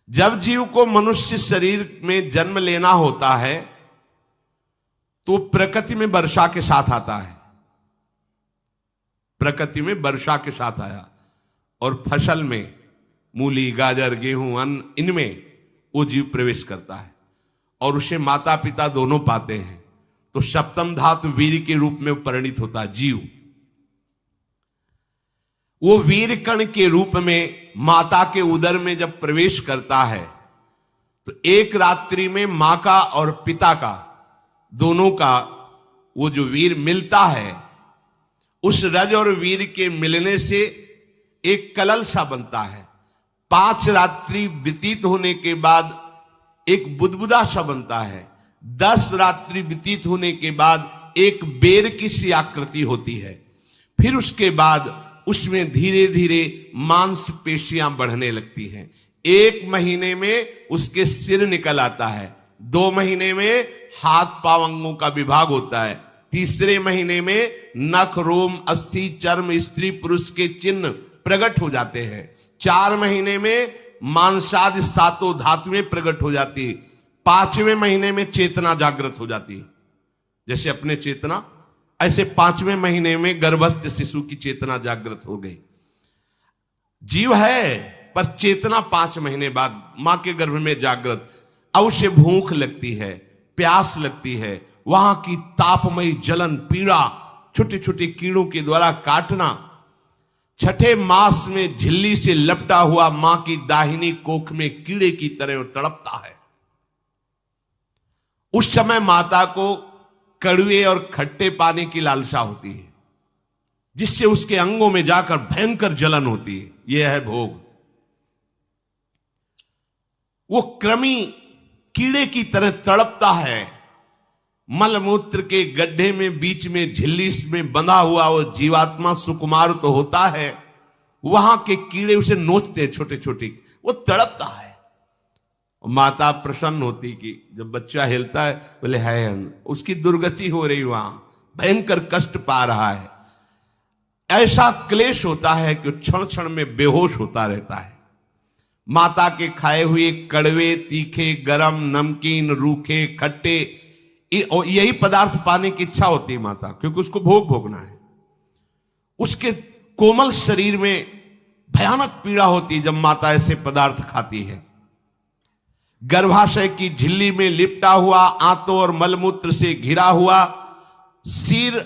जब जीव को मनुष्य शरीर में जन्म लेना होता है तो प्रकृति में वर्षा के साथ आता है, प्रकृति में वर्षा के साथ आया और फसल में मूली, गाजर, गेहूं, अन्न, इनमें वो जीव प्रवेश करता है और उसे माता पिता दोनों पाते हैं। तो सप्तम धातु वीर के रूप में परिणित होता है जीव। वो वीर कण के रूप में माता के उदर में जब प्रवेश करता है तो एक रात्रि में मां का और पिता का, दोनों का वो जो वीर मिलता है, उस रज और वीर के मिलने से एक कलल सा बनता है। 5 रात्रि व्यतीत होने के बाद एक बुदबुदा सा बनता है। 10 रात्रि व्यतीत होने के बाद एक बेर की सी आकृति होती है। फिर उसके बाद उसमें धीरे धीरे मांसपेशियां बढ़ने लगती हैं। 1 महीने में उसके सिर निकल आता है, 2 महीने में हाथ पांव अंगों का विभाग होता है, तीसरे महीने में नख, रोम, अस्थि, चर्म, स्त्री पुरुष के चिन्ह प्रकट हो जाते हैं, 4 महीने में मांसादि 7 धातुएं प्रकट हो जाती है, 5वें महीने में चेतना जागृत हो जाती है। जैसे अपने चेतना, ऐसे 5वें महीने में गर्भस्थ शिशु की चेतना जागृत हो गई। जीव है पर चेतना 5 महीने बाद मां के गर्भ में जागृत। अब उसे भूख लगती है, प्यास लगती है, वहां की तापमयी जलन, पीड़ा, छोटे छोटे कीड़ों के द्वारा काटना, 6ठे मास में झिल्ली से लपटा हुआ मां की दाहिनी कोख में कीड़े की तरह तड़पता है। उस समय माता को कड़वे और खट्टे पानी की लालसा होती है, जिससे उसके अंगों में जाकर भयंकर जलन होती है। यह है भोग। वो कृमि कीड़े की तरह तड़पता है। मलमूत्र के गड्ढे में बीच में झिल्ली में बंधा हुआ वो जीवात्मा सुकुमार तो होता है, वहां के कीड़े उसे नोचते हैं छोटे छोटे, वो तड़पता है। माता प्रसन्न होती कि जब बच्चा हिलता है, बोले है उसकी दुर्गति हो रही, वहां भयंकर कष्ट पा रहा है। ऐसा क्लेश होता है कि क्षण क्षण में बेहोश होता रहता है। माता के खाए हुए कड़वे, तीखे, गरम, नमकीन, रूखे, खट्टे, यही पदार्थ पाने की इच्छा होती है माता, क्योंकि उसको भोग भोगना है। उसके कोमल शरीर में भयानक पीड़ा होती है जब माता ऐसे पदार्थ खाती है। गर्भाशय की झिल्ली में लिपटा हुआ, आंतों और मलमूत्र से घिरा हुआ सिर,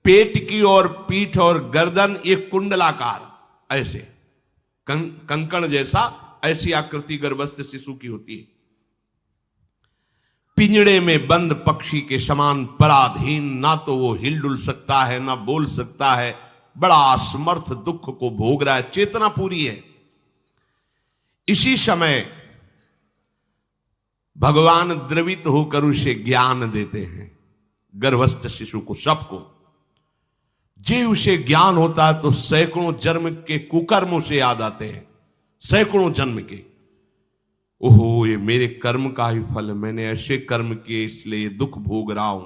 पेट की और पीठ और गर्दन, ये कुंडलाकार ऐसे कंकण जैसा, ऐसी आकृति गर्भस्थ शिशु की होती है। पिंजड़े में बंद पक्षी के समान पराधीन, ना तो वो हिलडुल सकता है ना बोल सकता है, बड़ा असमर्थ दुख को भोग रहा है, चेतना पूरी है। इसी समय भगवान द्रवित होकर उसे ज्ञान देते हैं, गर्भस्थ शिशु को, सबको। जे उसे ज्ञान होता है तो सैकड़ों जन्म के कुकर्मों से याद आते हैं, सैकड़ों जन्म के। ओहो, ये मेरे कर्म का ही फल, मैंने ऐसे कर्म किए इसलिए ये दुख भोग रहा हूं।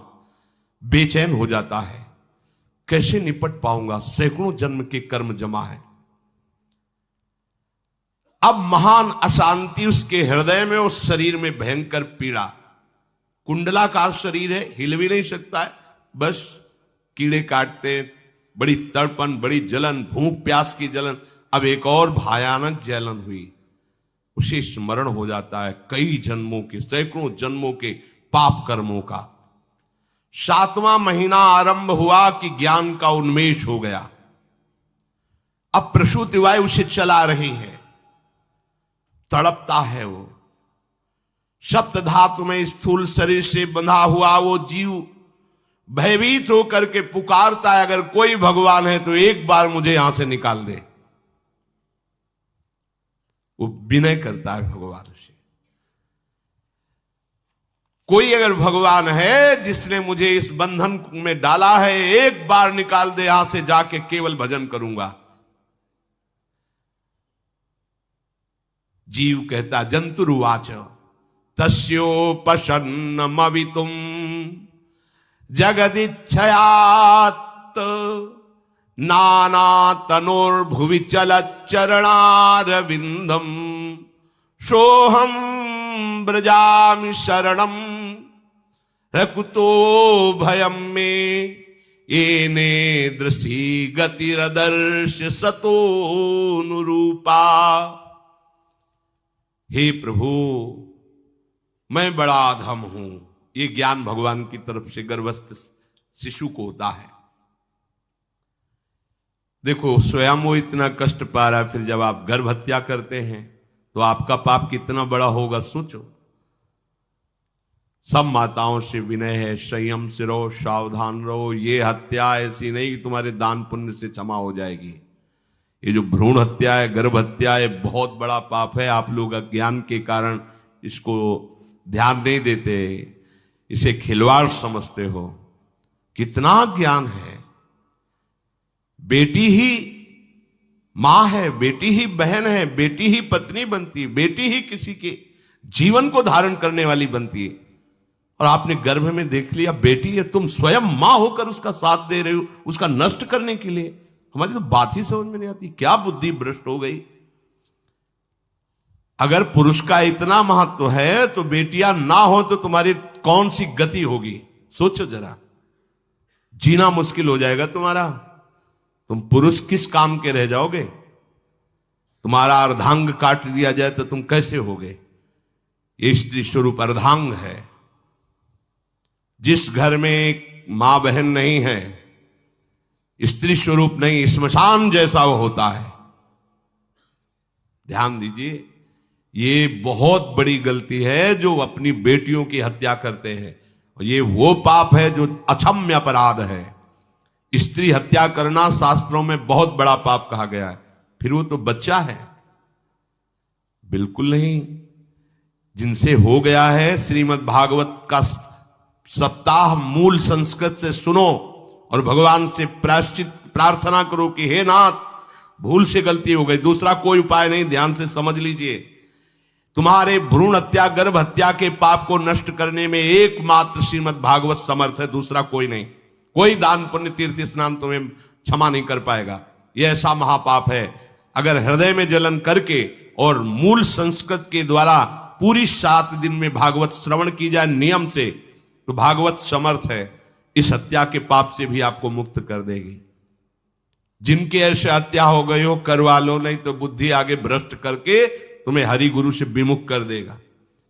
बेचैन हो जाता है, कैसे निपट पाऊंगा, सैकड़ों जन्म के कर्म जमा है। अब महान अशांति उसके हृदय में, उस शरीर में भयंकर पीड़ा। कुंडलाकार शरीर है, हिल भी नहीं सकता है, बस कीड़े काटते, बड़ी तड़पन, बड़ी जलन, भूख प्यास की जलन। अब एक और भयानक जलन हुई, उसे स्मरण हो जाता है कई जन्मों के, सैकड़ों जन्मों के पाप कर्मों का। 7वां महीना आरंभ हुआ कि ज्ञान का उन्मेष हो गया। अब प्रसूति वायु उसे चला रही है, तड़पता है वो। सप्त धातु में स्थूल शरीर से बंधा हुआ वो जीव भयभीत होकर के पुकारता है, अगर कोई भगवान है तो एक बार मुझे यहां से निकाल दे। वो विनय करता है भगवान से, कोई अगर भगवान है जिसने मुझे इस बंधन में डाला है, एक बार निकाल दे, यहां से जाके केवल भजन करूंगा। जीव कहता, जंतुरुवाच तस्योपशन्नमवितुम जगदिच्छयात् नाना तनोर्भुवि चलच्चरणारविंदम सोहम ब्रजामि शरणम रकुतो भयम में येने दृशी गतिरदर्श सतोनुरूपा। हे प्रभु, मैं बड़ा अधम हूं। ये ज्ञान भगवान की तरफ से गर्भस्थ शिशु को होता है। देखो, स्वयं वो इतना कष्ट पा रहा है, फिर जब आप गर्भ हत्या करते हैं तो आपका पाप कितना बड़ा होगा, सोचो। सब माताओं से विनय है, संयम से रहो, सावधान रहो। ये हत्या ऐसी नहीं कि तुम्हारे दान पुण्य से क्षमा हो जाएगी। ये जो भ्रूण हत्या है, गर्भ हत्या है, बहुत बड़ा पाप है। आप लोग अज्ञान के कारण इसको ध्यान नहीं देते, इसे खिलवाड़ समझते हो। कितना ज्ञान है। बेटी ही मां है, बेटी ही बहन है, बेटी ही पत्नी बनती है, बेटी ही किसी के जीवन को धारण करने वाली बनती है। और आपने गर्भ में देख लिया बेटी है, तुम स्वयं मां होकर उसका साथ दे रहे हो, उसका नष्ट करने के लिए। हमारी तो बात ही समझ में नहीं आती, क्या बुद्धि भ्रष्ट हो गई। अगर पुरुष का इतना महत्व है तो बेटियां ना हो तो तुम्हारी कौन सी गति होगी, सोचो जरा। जीना मुश्किल हो जाएगा तुम्हारा। तुम पुरुष किस काम के रह जाओगे। तुम्हारा अर्धांग काट दिया जाए तो तुम कैसे होगे। ये स्त्री स्वरूप अर्धांग है। जिस घर में मां बहन नहीं है, स्त्री स्वरूप नहीं, श्मशान जैसा वो होता है। ध्यान दीजिए, ये बहुत बड़ी गलती है जो अपनी बेटियों की हत्या करते हैं। और ये वो पाप है जो अक्षम्य अपराध है। स्त्री हत्या करना शास्त्रों में बहुत बड़ा पाप कहा गया है। फिर वो तो बच्चा है, बिल्कुल नहीं। जिनसे हो गया है, श्रीमद् भागवत का सप्ताह मूल संस्कृत से सुनो और भगवान से प्रायश्चित प्रार्थना करो कि हे नाथ, भूल से गलती हो गई, दूसरा कोई उपाय नहीं। ध्यान से समझ लीजिए, तुम्हारे भ्रूण हत्या गर्भ हत्या के पाप को नष्ट करने में एकमात्र श्रीमद् भागवत समर्थ है, दूसरा कोई नहीं। कोई दान पुण्य तीर्थ स्नान तुम्हें क्षमा नहीं कर पाएगा। यह ऐसा महापाप है। अगर हृदय में जलन करके और मूल संस्कृत के द्वारा पूरी 7 दिन में भागवत श्रवण की जाए नियम से, तो भागवत समर्थ है, इस हत्या के पाप से भी आपको मुक्त कर देगी। जिनके ऐसे हत्या हो गई हो करवा लो, नहीं तो बुद्धि आगे भ्रष्ट करके तुम्हें हरि गुरु से विमुख कर देगा।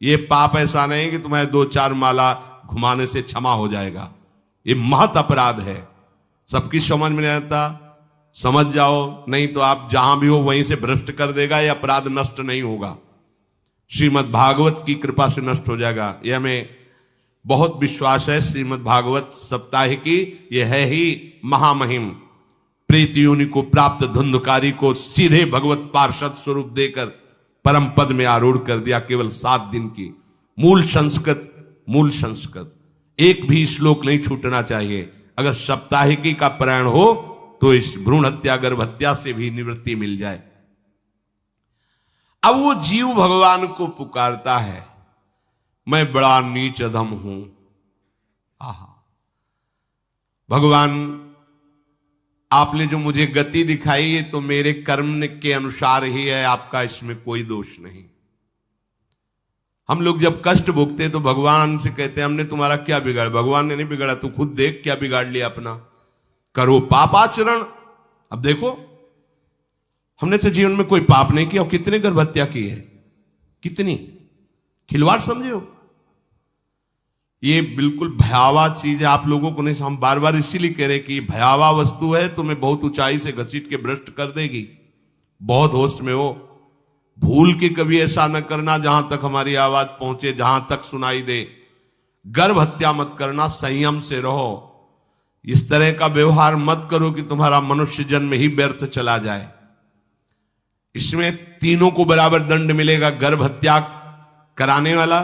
ये पाप ऐसा नहीं कि तुम्हें 2-4 माला घुमाने से क्षमा हो जाएगा। ये महत अपराध है। सबकी समझ में नहीं आता, समझ जाओ, नहीं तो आप जहां भी हो वहीं से भ्रष्ट कर देगा। ये अपराध नष्ट नहीं होगा, श्रीमद् भागवत की कृपा से नष्ट हो जाएगा। यह हमें बहुत विश्वास है। श्रीमद् भागवत सप्ताह की यह है ही महामहिम। प्रेत योनि को प्राप्त धुंधकारी को सीधे भगवत पार्षद स्वरूप देकर परम पद में आरूढ़ कर दिया। केवल 7 दिन की मूल संस्कृत एक भी श्लोक नहीं छूटना चाहिए। अगर सप्ताहिकी का पारायण हो तो इस भ्रूण हत्या गर्भ हत्या से भी निवृत्ति मिल जाए। अब वो जीव भगवान को पुकारता है, मैं बड़ा नीच अधम हूं। आहा, भगवान आपने जो मुझे गति दिखाई है तो मेरे कर्म के अनुसार ही है, आपका इसमें कोई दोष नहीं। हम लोग जब कष्ट भोगते तो भगवान से कहते हैं हमने तुम्हारा क्या बिगाड़ा। भगवान ने नहीं बिगाड़ा, तू खुद देख क्या बिगाड़ लिया अपना। करो पापाचरण। अब देखो, हमने तो जीवन में कोई पाप नहीं किया और कितने गर्भ हत्या की है, कितनी खिलवाड़ समझे हो। ये बिल्कुल भयावह चीज है, आप लोगों को नहीं। हम बार बार इसीलिए कह रहे कि भयावह वस्तु है, तुम्हें बहुत ऊंचाई से घसीट के भ्रष्ट कर देगी। बहुत होश में हो, भूल के कभी ऐसा न करना जहां तक हमारी आवाज पहुंचे, जहां तक सुनाई दे। गर्भ हत्या मत करना, संयम से रहो। इस तरह का व्यवहार मत करो कि तुम्हारा मनुष्य जन्म ही व्यर्थ चला जाए। इसमें तीनों को बराबर दंड मिलेगा। गर्भ हत्या कराने वाला,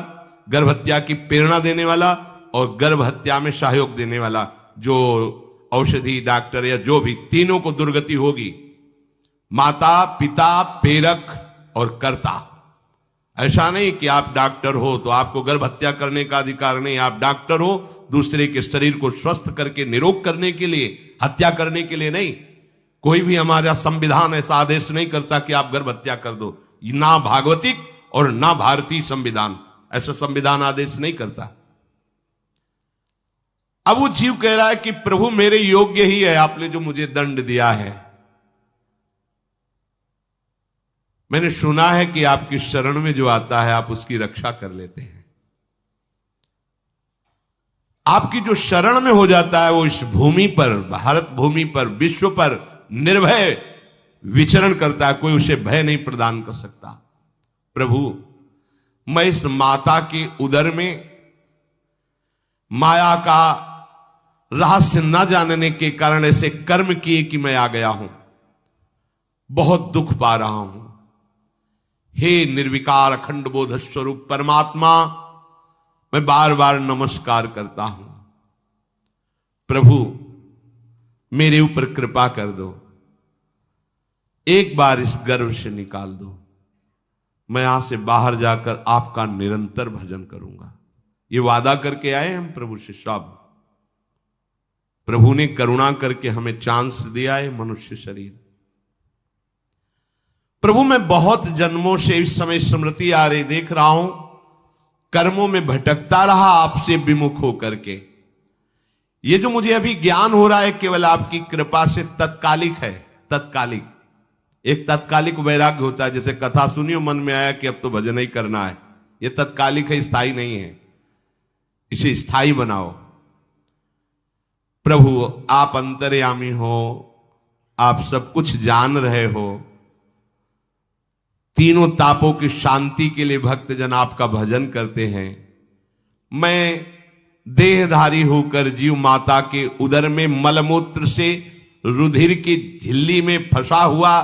गर्भ हत्या की प्रेरणा देने वाला और गर्भ हत्या में सहयोग देने वाला, जो औषधि डॉक्टर या जो भी, तीनों को दुर्गति होगी। माता पिता प्रेरक और कर्ता। ऐसा नहीं कि आप डॉक्टर हो तो आपको गर्भ हत्या करने का अधिकार नहीं। आप डॉक्टर हो दूसरे के शरीर को स्वस्थ करके निरोग करने के लिए, हत्या करने के लिए नहीं। कोई भी हमारा संविधान ऐसा आदेश नहीं करता कि आप गर्भ हत्या कर दो। ना भागवतिक और ना भारतीय संविधान। ऐसा संविधान आदेश नहीं करता। अब वो जीव कह रहा है कि प्रभु मेरे योग्य ही है, आपने जो मुझे दंड दिया है। मैंने सुना है कि आपकी शरण में जो आता है आप उसकी रक्षा कर लेते हैं। आपकी जो शरण में हो जाता है वो इस भूमि पर, भारत भूमि पर, विश्व पर निर्भय विचरण करता है, कोई उसे भय नहीं प्रदान कर सकता। प्रभु मैं इस माता के उदर में माया का रहस्य न जानने के कारण ऐसे कर्म किए कि मैं आ गया हूं, बहुत दुख पा रहा हूं। हे निर्विकार अखंड बोध स्वरूप परमात्मा, मैं बार बार नमस्कार करता हूं। प्रभु मेरे ऊपर कृपा कर दो, एक बार इस गर्भ से निकाल दो, मैं यहां से बाहर जाकर आपका निरंतर भजन करूंगा। ये वादा करके आए हम प्रभु से सब। प्रभु ने करुणा करके हमें चांस दिया है मनुष्य शरीर। प्रभु मैं बहुत जन्मों से इस समय स्मृति आ रही देख रहा हूं, कर्मों में भटकता रहा आपसे विमुख होकर के। ये जो मुझे अभी ज्ञान हो रहा है केवल आपकी कृपा से तत्कालिक है, तत्कालिक। एक तत्कालिक वैराग्य होता है, जैसे कथा सुनियो मन में आया कि अब तो भजन ही करना है। ये तत्कालिक है, स्थायी नहीं है। इसे स्थायी बनाओ। प्रभु आप अंतर्यामी हो, आप सब कुछ जान रहे हो। तीनों तापों की शांति के लिए भक्तजन आपका भजन करते हैं। मैं देहधारी होकर जीव माता के उदर में मलमूत्र से रुधिर की झिल्ली में फंसा हुआ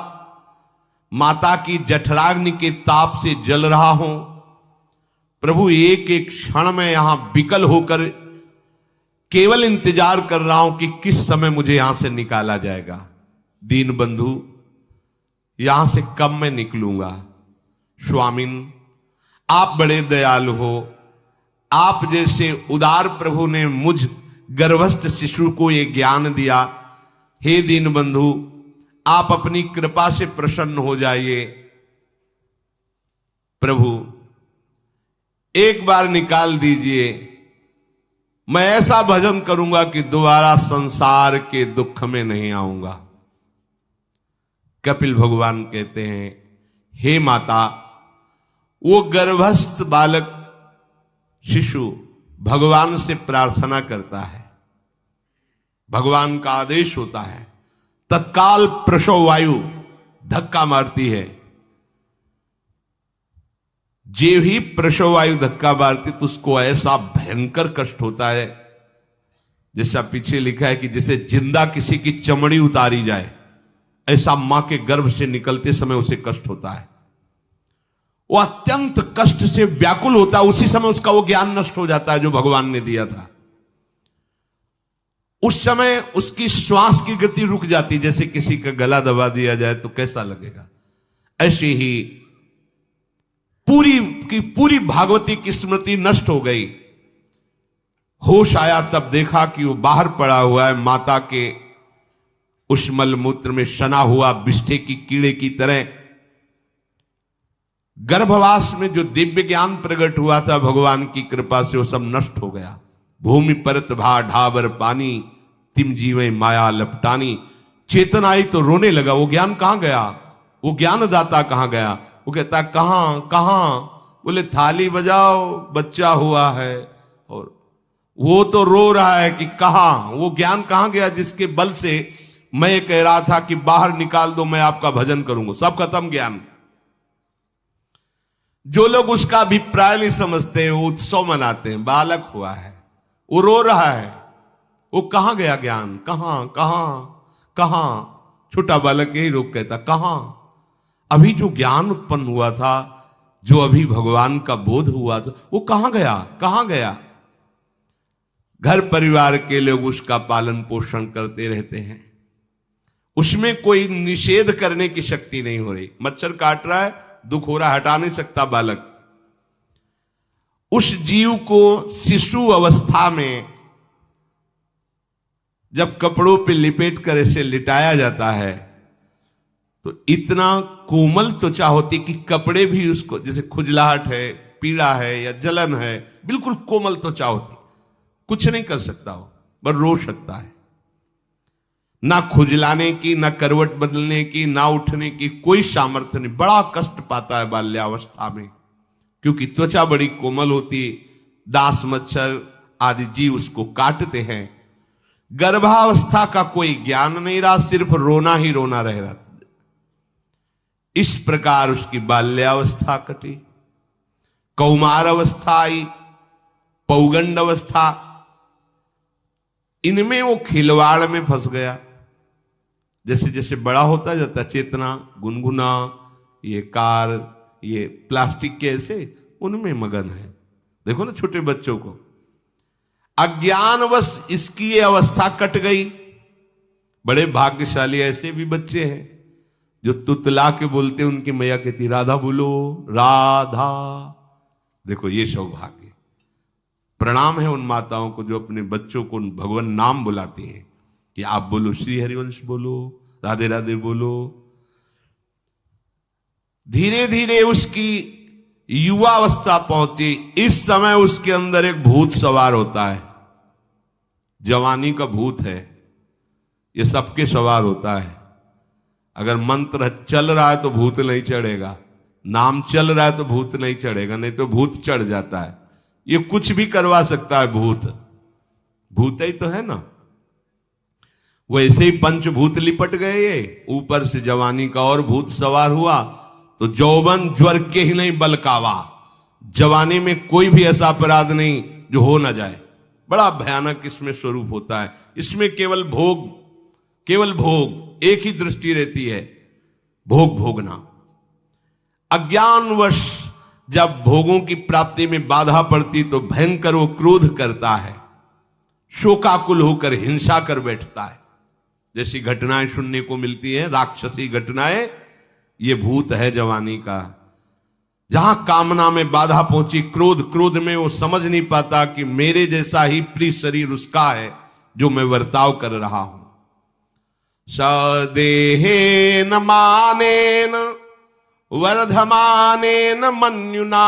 माता की जठराग्नि के ताप से जल रहा हूं। प्रभु एक एक क्षण में यहां विकल होकर केवल इंतजार कर रहा हूं कि किस समय मुझे यहां से निकाला जाएगा। दीन बंधु यहां से कब मैं निकलूंगा। स्वामिन आप बड़े दयालु हो। आप जैसे उदार प्रभु ने मुझ गर्भस्थ शिशु को ये ज्ञान दिया। हे दीन बंधु आप अपनी कृपा से प्रसन्न हो जाइए। प्रभु एक बार निकाल दीजिए, मैं ऐसा भजन करूंगा कि दोबारा संसार के दुख में नहीं आऊंगा। कपिल भगवान कहते हैं, हे माता, वो गर्भस्थ बालक शिशु भगवान से प्रार्थना करता है, भगवान का आदेश होता है, तत्काल प्रसव वायु धक्का मारती है। जे ही प्रसव वायु धक्का मारती तो उसको ऐसा भयंकर कष्ट होता है, जैसा पीछे लिखा है कि जैसे जिंदा किसी की चमड़ी उतारी जाए, ऐसा मां के गर्भ से निकलते समय उसे कष्ट होता है। वो अत्यंत कष्ट से व्याकुल होता है। उसी समय उसका वो ज्ञान नष्ट हो जाता है जो भगवान ने दिया था। उस समय उसकी श्वास की गति रुक जाती, जैसे किसी का गला दबा दिया जाए तो कैसा लगेगा। ऐसे ही पूरी की पूरी भागवती की स्मृति नष्ट हो गई। होश आया तब देखा कि वो बाहर पड़ा हुआ है, माता के उस मलमूत्र में सना हुआ विष्ठे की कीड़े की तरह। गर्भवास में जो दिव्य ज्ञान प्रकट हुआ था भगवान की कृपा से, वो सब नष्ट हो गया। भूमि परत भा ढाबर पानी, तिम जीवे माया लपटानी। चेतन आई तो रोने लगा। वो ज्ञान कहां गया, वो ज्ञानदाता कहां गया। वो कहता कहां कहां, बोले थाली बजाओ बच्चा हुआ है। और वो तो रो रहा है कि कहां, वो ज्ञान कहां गया जिसके बल से मैं कह रहा था कि बाहर निकाल दो, मैं आपका भजन करूंगा। सब खत्म ज्ञान। जो लोग उसका अभिप्राय नहीं समझते वो उत्सव मनाते हैं। बालक हुआ है, वो रो रहा है, वो कहां गया ज्ञान, कहां कहां कहां। छोटा बालक यही रोक कहता कहां। अभी जो ज्ञान उत्पन्न हुआ था, जो अभी भगवान का बोध हुआ था, वो कहां गया, कहां गया। घर परिवार के लोग उसका पालन पोषण करते रहते हैं, उसमें कोई निषेध करने की शक्ति नहीं हो रही। मच्छर काट रहा है, दुख हो रहा है, हटा नहीं सकता बालक। उस जीव को शिशु अवस्था में जब कपड़ों पे लिपेट कर ऐसे लिटाया जाता है तो इतना कोमल त्वचा होती कि कपड़े भी उसको, जैसे खुजलाहट है, पीड़ा है या जलन है, बिल्कुल कोमल त्वचा होती, कुछ नहीं कर सकता वो, बस रो सकता है। ना खुजलाने की, ना करवट बदलने की, ना उठने की कोई सामर्थ्य नहीं। बड़ा कष्ट पाता है बाल्यावस्था में, क्योंकि त्वचा बड़ी कोमल होती है, दास मच्छर आदि जीव उसको काटते हैं। गर्भावस्था का कोई ज्ञान नहीं रहा, सिर्फ रोना ही रोना रह रहा। इस प्रकार उसकी बाल्यावस्था कटी, कौमार अवस्था आई, पौगंड अवस्था, इनमें वो खिलवाड़ में फंस गया। जैसे जैसे बड़ा होता जाता, चेतना, गुनगुना, ये कार, ये प्लास्टिक के ऐसे उनमें मगन है। देखो ना छोटे बच्चों को, अज्ञानवश इसकी ये अवस्था कट गई। बड़े भाग्यशाली ऐसे भी बच्चे हैं जो तुतला के बोलते, उनकी मैया कहती राधा बोलो, राधा। देखो ये सौभाग्य, प्रणाम है उन माताओं को जो अपने बच्चों को भगवान नाम बुलाती हैं कि आप बोलो, श्री हरिवंश बोलो, राधे राधे बोलो। धीरे धीरे उसकी युवावस्था पहुंची। इस समय उसके अंदर एक भूत सवार होता है, जवानी का भूत है, ये सबके सवार होता है। अगर मंत्र चल रहा है तो भूत नहीं चढ़ेगा, नाम चल रहा है तो भूत नहीं चढ़ेगा, नहीं तो भूत चढ़ जाता है। ये कुछ भी करवा सकता है भूत, भूत ही तो है ना। वैसे ही पंचभूत लिपट गए, ये ऊपर से जवानी का और भूत सवार हुआ तो जौवन ज्वर के ही नहीं बलकावा। जवानी में कोई भी ऐसा अपराध नहीं जो हो ना जाए। बड़ा भयानक इसमें स्वरूप होता है। इसमें केवल भोग, केवल भोग, एक ही दृष्टि रहती है, भोग भोगना। अज्ञानवश जब भोगों की प्राप्ति में बाधा पड़ती तो भयंकर वो क्रोध करता है, शोकाकुल होकर हिंसा कर बैठता है। जैसी घटनाएं सुनने को मिलती हैं, राक्षसी घटनाएं, ये भूत है जवानी का। जहां कामना में बाधा पहुंची, क्रोध, क्रोध में वो समझ नहीं पाता कि मेरे जैसा ही प्रिय शरीर उसका है जो मैं वर्ताव कर रहा हूं। सदेहेन मानेन वर्धमानेन मन्युना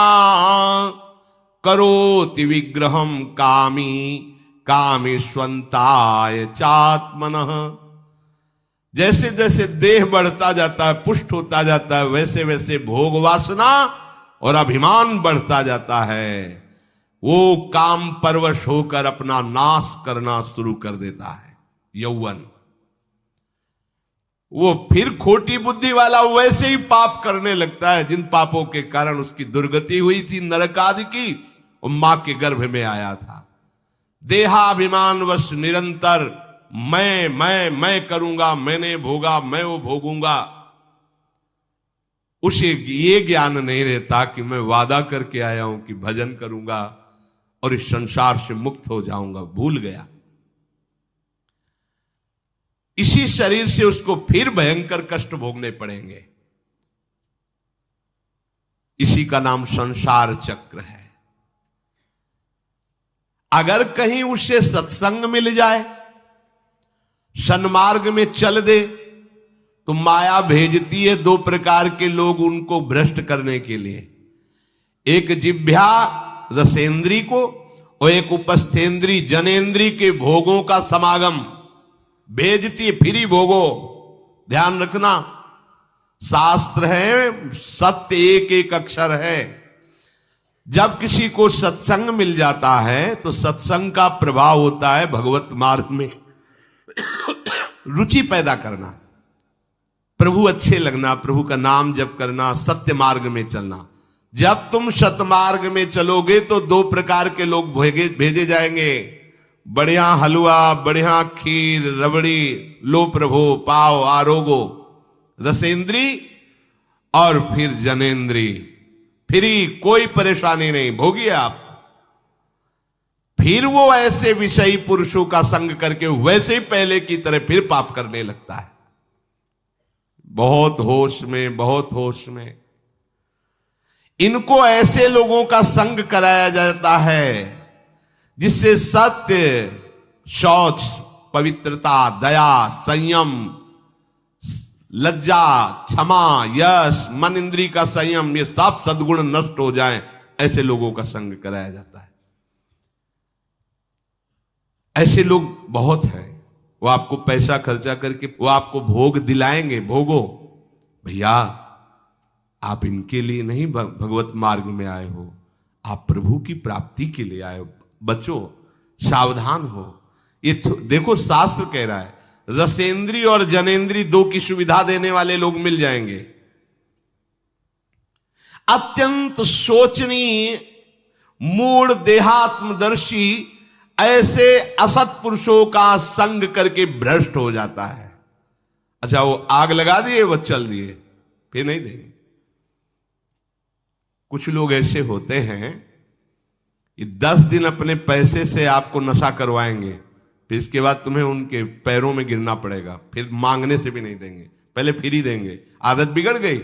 करोति विग्रहम कामी कामेष्वंताय चात्मनः। जैसे जैसे देह बढ़ता जाता है, पुष्ट होता जाता है, वैसे वैसे भोग वासना और अभिमान बढ़ता जाता है। वो काम परवश होकर अपना नाश करना शुरू कर देता है। यौवन, वो फिर खोटी बुद्धि वाला वैसे ही पाप करने लगता है जिन पापों के कारण उसकी दुर्गति हुई थी, नरक आदि की, और मां के गर्भ में आया था। देहाभिमानवश निरंतर मैं करूंगा, मैंने भोगा, मैं वो भोगूंगा। उसे ये ज्ञान नहीं रहता कि मैं वादा करके आया हूं कि भजन करूंगा और इस संसार से मुक्त हो जाऊंगा। भूल गया। इसी शरीर से उसको फिर भयंकर कष्ट भोगने पड़ेंगे। इसी का नाम संसार चक्र है। अगर कहीं उसे सत्संग मिल जाए, सन्मार्ग में चल दे, तो माया भेजती है दो प्रकार के लोग उनको भ्रष्ट करने के लिए। एक जिह्वा रसेंद्री को और एक उपस्थेंद्री जनेंद्री के भोगों का समागम भेजती है। फिर ही भोगो, ध्यान रखना, शास्त्र है, सत्य एक एक अक्षर है। जब किसी को सत्संग मिल जाता है तो सत्संग का प्रभाव होता है भगवत मार्ग में रुचि पैदा करना, प्रभु अच्छे लगना, प्रभु का नाम जप करना, सत्य मार्ग में चलना। जब तुम सतमार्ग में चलोगे तो दो प्रकार के लोग भेजे जाएंगे। बढ़िया हलवा, बढ़िया खीर, रबड़ी, लो प्रभु, पाव, आरोगो, रसेंद्री और फिर जनेंद्री। फिर कोई परेशानी नहीं, भोगिए आप। फिर वो ऐसे विषयी पुरुषों का संग करके वैसे ही पहले की तरह फिर पाप करने लगता है। बहुत होश में, बहुत होश में। इनको ऐसे लोगों का संग कराया जाता है जिससे सत्य, शौच, पवित्रता, दया, संयम, लज्जा, क्षमा, यश, मन इंद्री का संयम, ये सब सद्गुण नष्ट हो जाएं, ऐसे लोगों का संग कराया जाता है। ऐसे लोग बहुत हैं, वो आपको पैसा खर्चा करके वो आपको भोग दिलाएंगे। भोगो भैया, आप इनके लिए नहीं भगवत मार्ग में आए हो, आप प्रभु की प्राप्ति के लिए आए हो। बचो, सावधान हो। ये देखो शास्त्र कह रहा है, रसेंद्री और जनेंद्री दो की सुविधा देने वाले लोग मिल जाएंगे। अत्यंत शोचनीय, मूढ़, देहात्मदर्शी ऐसे असत पुरुषों का संग करके भ्रष्ट हो जाता है। अच्छा, वो आग लगा दिए, वो चल दिए, फिर नहीं देंगे। कुछ लोग ऐसे होते हैं कि 10 दिन अपने पैसे से आपको नशा करवाएंगे, फिर इसके बाद तुम्हें उनके पैरों में गिरना पड़ेगा, फिर मांगने से भी नहीं देंगे, पहले फिर ही देंगे। आदत बिगड़ गई।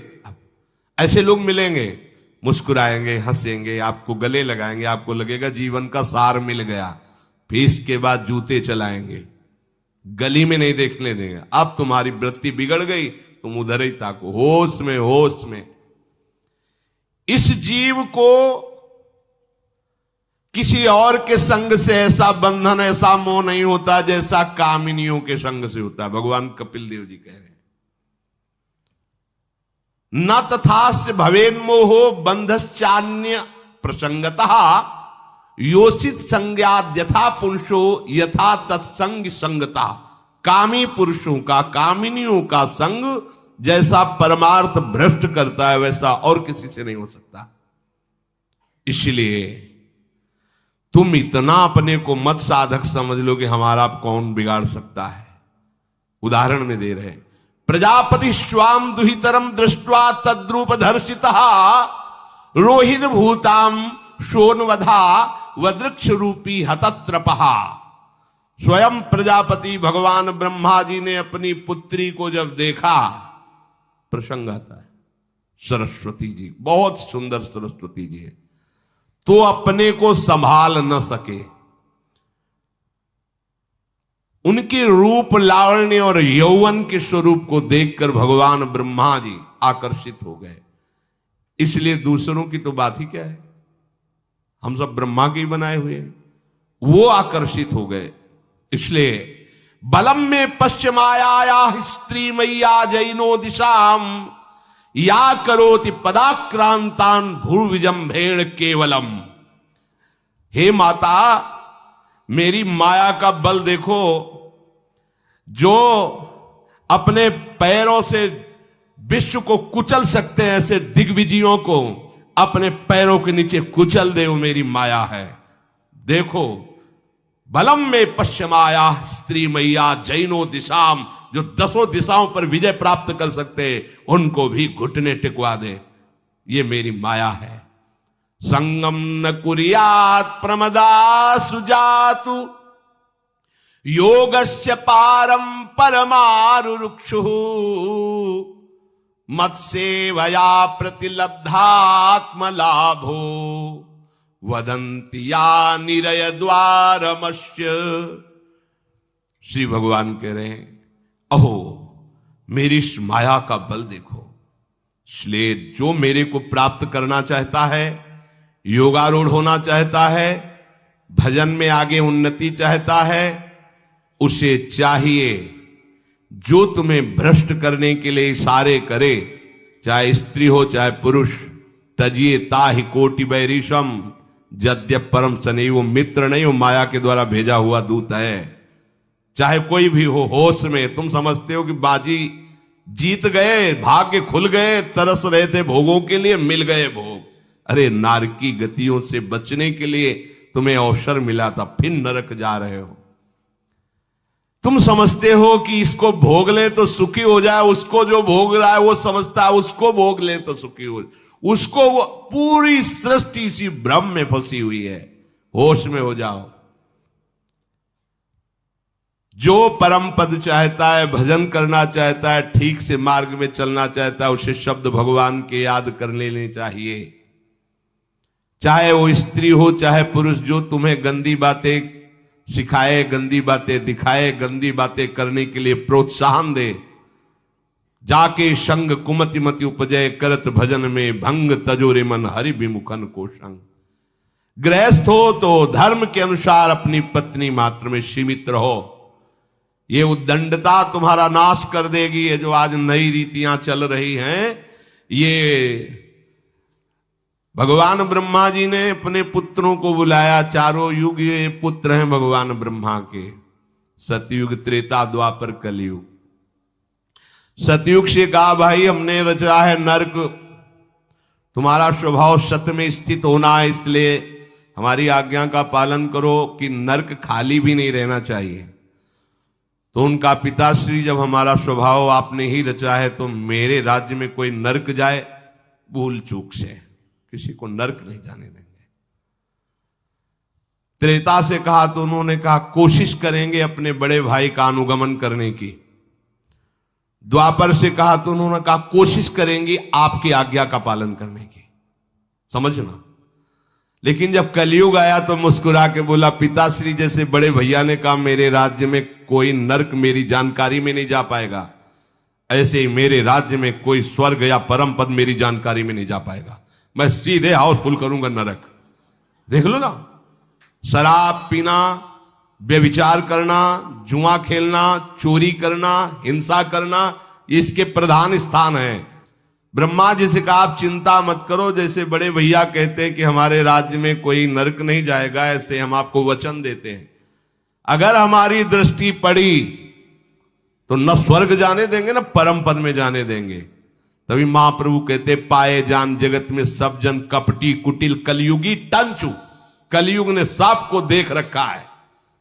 ऐसे लोग मिलेंगे, मुस्कुराएंगे, हंसेंगे, आपको गले लगाएंगे, आपको लगेगा जीवन का सार मिल गया, फिर इसके बाद जूते चलाएंगे, गली में नहीं देखने देंगे। अब तुम्हारी वृत्ति बिगड़ गई, तुम उधर ही ताको, होश में, होश में। इस जीव को किसी और के संग से ऐसा बंधन, ऐसा मोह नहीं होता जैसा कामिनियों के संग से होता है। भगवान कपिल देव जी कह रहे हैं, न तथास्य भवेन्मोहो बंधश्चान्य प्रसंगतः योषित संज्ञाद यथा पुरुषो यथा तत्संग संगता। कामी पुरुषों का, कामिनियों का संग जैसा परमार्थ भ्रष्ट करता है, वैसा और किसी से नहीं हो सकता। इसलिए तुम इतना अपने को मत साधक समझ लो कि हमारा कौन बिगाड़ सकता है। उदाहरण में दे रहे, प्रजापति स्वाम दुहितरम दृष्ट्वा तद्रूप धर्षितः रोहित भूताम शोनवधा वृक्ष रूपी हतत्रपहा। स्वयं प्रजापति भगवान ब्रह्मा जी ने अपनी पुत्री को जब देखा, प्रसंग आता है, सरस्वती जी, बहुत सुंदर सरस्वती जी है, तो अपने को संभाल न सके। उनके रूप, लावण्य और यौवन के स्वरूप को देखकर भगवान ब्रह्मा जी आकर्षित हो गए। इसलिए दूसरों की तो बात ही क्या है, हम सब ब्रह्मा के ही बनाए हुए हैं, वो आकर्षित हो गए। इसलिए बलम में पश्चिमाया स्त्री मैया जैनो दिशाम या करोति पदाक्रांतान भूर्विजंभेण केवलम। हे माता, मेरी माया का बल देखो, जो अपने पैरों से विश्व को कुचल सकते हैं, ऐसे दिग्विजयों को अपने पैरों के नीचे कुचल दे, वो मेरी माया है। देखो, बलम में पश्चिमाया स्त्री मैया जैनो दिशाम, जो 10 दिशाओं पर विजय प्राप्त कर सकते, उनको भी घुटने टिकवा दे, ये मेरी माया है। संगम न कुर्यात् प्रमदा सुजातु योगस्य पारम परमारुरुक्षु मत्सेवया प्रतिलब्धात्म लाभो वदंति या निरय द्वारमस्य। श्री भगवान कह रहे हैं, अहो मेरी इस माया का बल देखो। इसलिए जो मेरे को प्राप्त करना चाहता है, योगारूढ़ होना चाहता है, भजन में आगे उन्नति चाहता है, उसे चाहिए जो तुम्हें भ्रष्ट करने के लिए इशारे करे, चाहे स्त्री हो चाहे पुरुष। तजिए ताहि कोटि बैरिशम जद्यप परम सने। वो मित्र नहीं, वो माया के द्वारा भेजा हुआ दूत है। चाहे कोई भी हो, होश में तुम समझते हो कि बाजी जीत गए, भाग्य खुल गए, तरस रहे थे भोगों के लिए, मिल गए भोग। अरे नारकी गतियों से बचने के लिए तुम्हें अवसर मिला था, फिर नरक जा रहे हो। तुम समझते हो कि इसको भोग ले तो सुखी हो जाए, उसको जो भोग रहा है वो समझता है उसको भोग ले तो सुखी हो, उसको वो पूरी सृष्टि इसी भ्रम में फंसी हुई है। होश में हो जाओ। जो परम पद चाहता है, भजन करना चाहता है, ठीक से मार्ग में चलना चाहता है, उसे शब्द भगवान के याद कर लेने चाहिए। चाहे वो स्त्री हो चाहे पुरुष, जो तुम्हें गंदी बातें सिखाए, गंदी बातें दिखाए, गंदी बातें करने के लिए प्रोत्साहन दे, जाके संग कुमति मति उपजय करत भजन में भंग तजोरे मन हरि विमुखन को संग। गृहस्थ हो तो धर्म के अनुसार अपनी पत्नी मात्र में सीमित रहो। ये उद्दंडता तुम्हारा नाश कर देगी। ये जो आज नई रीतियां चल रही हैं, ये भगवान ब्रह्मा जी ने अपने पुत्रों को बुलाया। चारों युग ये पुत्र हैं भगवान ब्रह्मा के, सतयुग, त्रेता, द्वापर, कलयुग। सतयुग से कहा भाई हमने रचा है नरक, तुम्हारा स्वभाव सत्य में स्थित होना है, इसलिए हमारी आज्ञा का पालन करो कि नरक खाली भी नहीं रहना चाहिए। तो उनका पिताश्री, जब हमारा स्वभाव आपने ही रचा है तो मेरे राज्य में कोई नरक जाए भूल चूक से, किसी को नरक नहीं जाने देंगे। त्रेता से कहा तो उन्होंने कहा कोशिश करेंगे अपने बड़े भाई का अनुगमन करने की। द्वापर से कहा तो उन्होंने कहा कोशिश करेंगे आपकी आज्ञा का पालन करने की। समझना। लेकिन जब कलयुग आया तो मुस्कुरा के बोला, पिताश्री जैसे बड़े भैया ने कहा मेरे राज्य में कोई नरक मेरी जानकारी में नहीं जा पाएगा, ऐसे ही मेरे राज्य में कोई स्वर्ग या परम पद मेरी जानकारी में नहीं जा पाएगा। मैं सीधे हाउसफुल करूंगा नरक। देख लो ना, शराब पीना, व्यभिचार करना, जुआ खेलना, चोरी करना, हिंसा करना, इसके प्रधान स्थान है। ब्रह्मा जी से कहा आप चिंता मत करो, जैसे बड़े भैया कहते हैं कि हमारे राज्य में कोई नरक नहीं जाएगा, ऐसे हम आपको वचन देते हैं। अगर हमारी दृष्टि पड़ी तो न स्वर्ग जाने देंगे न परम पद में जाने देंगे। तभी महाप्रभु कहते पाए जान जगत में सब जन कपटी कुटिल कलयुगी टंचू। कलयुग ने सबको देख रखा है,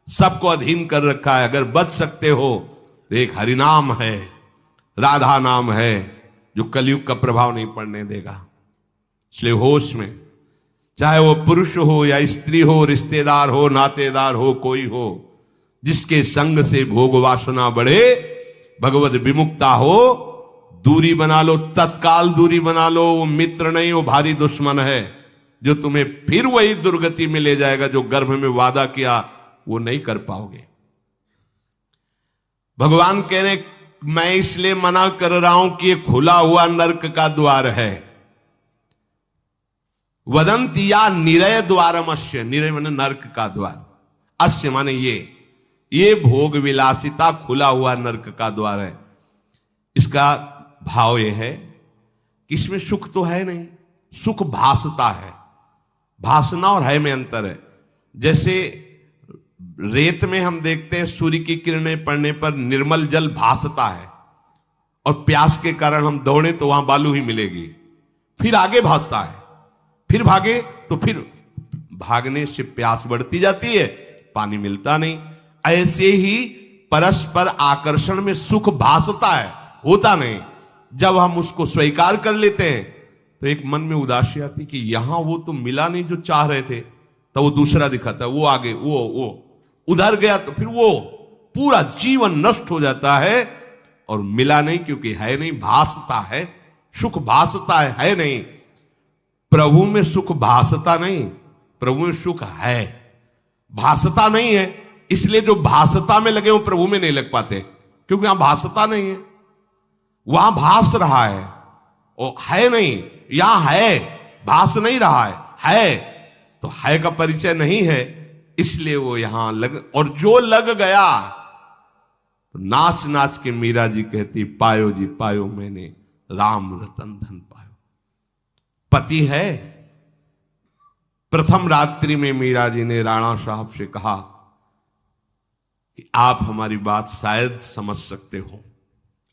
सबको अधीन कर रखा है। अगर बच सकते हो तो एक हरिनाम है, राधा नाम है, जो कलयुग का प्रभाव नहीं पड़ने देगा। इसलिए होश में, चाहे वो पुरुष हो या स्त्री हो, रिश्तेदार हो, नातेदार हो, कोई हो, जिसके संग से भोग वासना बढ़े, भगवत विमुक्ता हो, दूरी बना लो, तत्काल दूरी बना लो। वो मित्र नहीं, वो भारी दुश्मन है, जो तुम्हें फिर वही दुर्गति में ले जाएगा जो गर्भ में वादा किया वो नहीं कर पाओगे। भगवान कह रहे मैं इसलिए मना कर रहा हूं कि ये खुला हुआ नरक का द्वार है। वदंती या निरय द्वारमस्य, निरय माने नरक का द्वार, अस्य माने ये भोग विलासिता खुला हुआ नरक का द्वार है। इसका भाव यह है कि इसमें सुख तो है नहीं, सुख भासता है। भासना और है में अंतर है। जैसे रेत में हम देखते हैं सूर्य की किरणें पड़ने पर निर्मल जल भासता है, और प्यास के कारण हम दौड़े तो वहां बालू ही मिलेगी, फिर आगे भासता है, फिर भागे तो फिर भागने से प्यास बढ़ती जाती है, पानी मिलता नहीं। ऐसे ही परस्पर आकर्षण में सुख भासता है, होता नहीं। जब हम उसको स्वीकार कर लेते हैं तो एक मन में उदासी आती कि यहां वो तो मिला नहीं जो चाह रहे थे, तो वो दूसरा दिखाता है, वो आगे, वो उधर गया तो फिर वो पूरा जीवन नष्ट हो जाता है। और मिला नहीं क्योंकि है नहीं, भासता है, सुख भासता है नहीं। प्रभु में सुख भासता नहीं, प्रभु में सुख है, भासता नहीं है। इसलिए जो भासता में लगे वो प्रभु में नहीं लग पाते, क्योंकि यहां भासता नहीं है, वहां भास रहा है, और है नहीं। यहां है, भास नहीं रहा है तो है का परिचय नहीं है, इसलिए वो यहां लग। और जो लग गया तो नाच नाच के मीरा जी कहती पायो जी पायो मैंने राम रतन धन पायो। पति है। प्रथम रात्रि में मीरा जी ने राणा साहब से कहा कि आप हमारी बात शायद समझ सकते हो,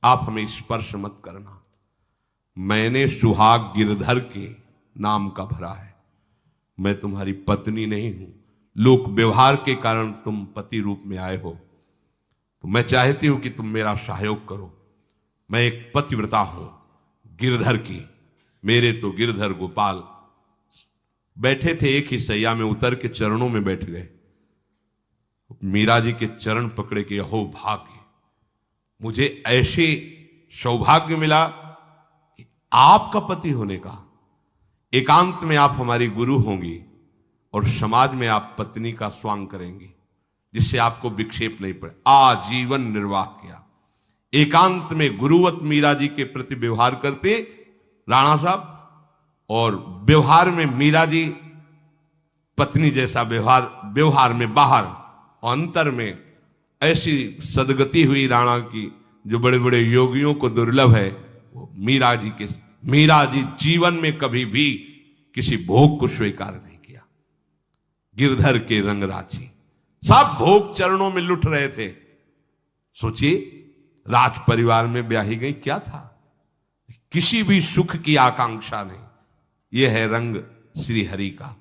आप हमें स्पर्श मत करना। मैंने सुहाग गिरधर के नाम का भरा है, मैं तुम्हारी पत्नी नहीं हूं। लोक व्यवहार के कारण तुम पति रूप में आए हो, तो मैं चाहती हूं कि तुम मेरा सहयोग करो। मैं एक पतिव्रता हूं गिरधर की। मेरे तो गिरधर गोपाल बैठे थे एक ही सैया में, उतर के चरणों में बैठ गए। मीरा जी के चरण पकड़े के हो भाग्य, मुझे ऐसे सौभाग्य मिला कि आपका पति होने का। एकांत में आप हमारी गुरु होंगी और समाज में आप पत्नी का स्वांग करेंगी, जिससे आपको विक्षेप नहीं पड़े। आजीवन निर्वाह किया, एकांत में गुरुवत मीरा जी के प्रति व्यवहार करते राणा साहब, और व्यवहार में मीरा जी पत्नी जैसा व्यवहार में बाहर और अंतर में ऐसी सदगति हुई राणा की जो बड़े बड़े योगियों को दुर्लभ है। वो मीरा जी जीवन में कभी भी किसी भोग को स्वीकार नहीं किया। गिरधर के रंग राची, सब भोग चरणों में लुट रहे थे। सोचिए, राज परिवार में ब्याही गई, क्या था? किसी भी सुख की आकांक्षा नहीं। यह है रंग श्री हरि का।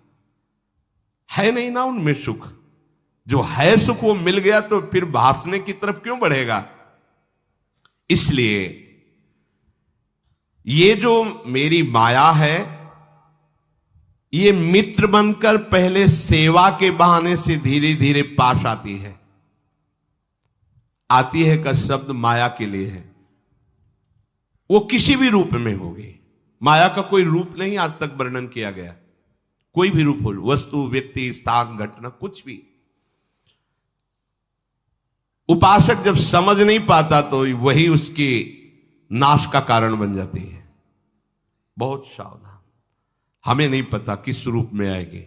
है नहीं ना उनमें सुख। जो है सुख वो मिल गया तो फिर भासने की तरफ क्यों बढ़ेगा? इसलिए ये जो मेरी माया है, ये मित्र बनकर पहले सेवा के बहाने से धीरे धीरे पास आती है। आती है का शब्द माया के लिए है। वो किसी भी रूप में होगी। माया का कोई रूप नहीं आज तक वर्णन किया गया। कोई भी रूप हो, वस्तु, व्यक्ति, स्थान, घटना, कुछ भी। उपासक जब समझ नहीं पाता तो वही उसके नाश का कारण बन जाती है। बहुत सावधान। हमें नहीं पता किस रूप में आएगी।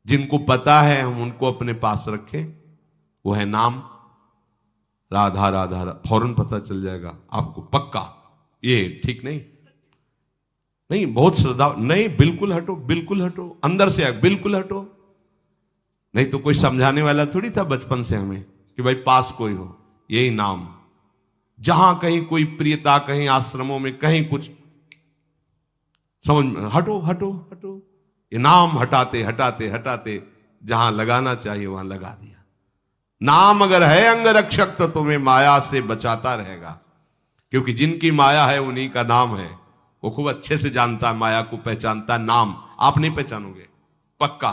जिनको पता है हम उनको अपने पास रखें। वो है नाम, राधा राधा, फौरन पता चल जाएगा आपको पक्का। ये ठीक नहीं, नहीं बहुत श्रद्धा नहीं, बिल्कुल हटो, बिल्कुल हटो, अंदर से आए, बिल्कुल हटो। नहीं तो कोई समझाने वाला थोड़ी था बचपन से हमें कि भाई पास कोई हो, यही नाम। जहां कहीं कोई प्रियता, कहीं आश्रमों में कहीं कुछ समझ में, हटो हटो हटो। ये नाम हटाते हटाते हटाते जहां लगाना चाहिए वहां लगा दिया। नाम अगर है अंग रक्षक तो तुम्हें माया से बचाता रहेगा। क्योंकि जिनकी माया है उन्हीं का नाम है। वो खूब अच्छे से जानता है, माया को पहचानता। नाम आप नहीं पहचानोगे पक्का,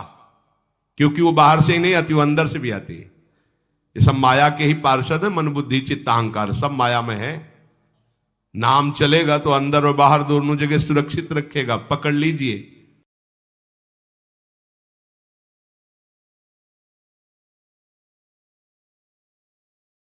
क्योंकि वो बाहर से ही नहीं आती, वो अंदर से भी आती है। ये सब माया के ही पार्षद है। मन बुद्धि चित्त अहंकार सब माया में है। नाम चलेगा तो अंदर और बाहर दोनों जगह सुरक्षित रखेगा। पकड़ लीजिए।